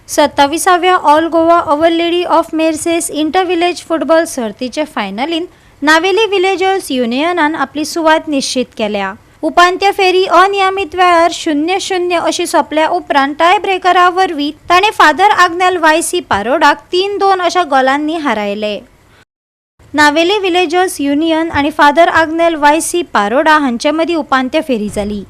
27व्या all Goa Our Lady of Mercies inter village football सर्तीचे फायनलीन Navelim villagers युनियनान आपली सुवात निश्चित केल्या। उपांत्य फेरी अनियमित वेळार 0-0 अशी सोंपल्या उपरांत टाय ब्रेकरा वरवीं ताणे फादर आग्नेल वायसी पारोडाक 3-2 अशा गोलांनी हारायले। नावेली विलेजर्स युनियन आणि फादर आग्नेल वायसी पारोडा हांचे मदीं उपांत्य फेरी जाली।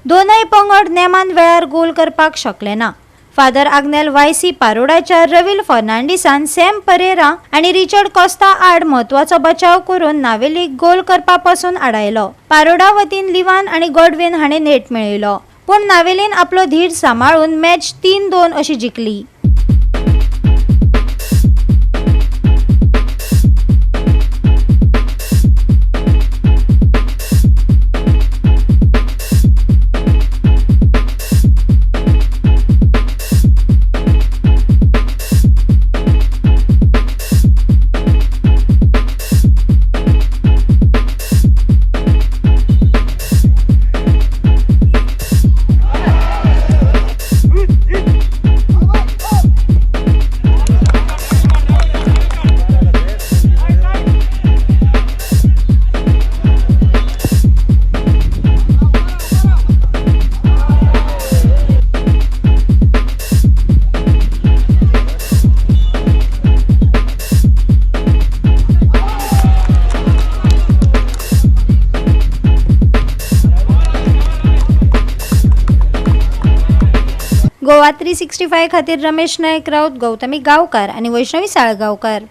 दोनय पंगड नेमान वेळार गोल करपाक शकले ना। फादर आग्नेल वायसी पारोडाच्या रविल फर्नांडिसान सॅम परेरा आणि रिचर्ड कॉस्ता आड महत्वाचो बचाव करून नावेलीक गोल करपापासून आडायलो। पारोडा वतीन लिवान आणि गॉडविन हाणें नेट मेळयलो, पूण नावेलीन आपलो धीर सांबाळून मॅच 3-2 अशी जिखली। गोवा 365 खातीर रमेश नायक राऊत, गौतमी गांवकार आणि वैष्णवी साळगांवकार।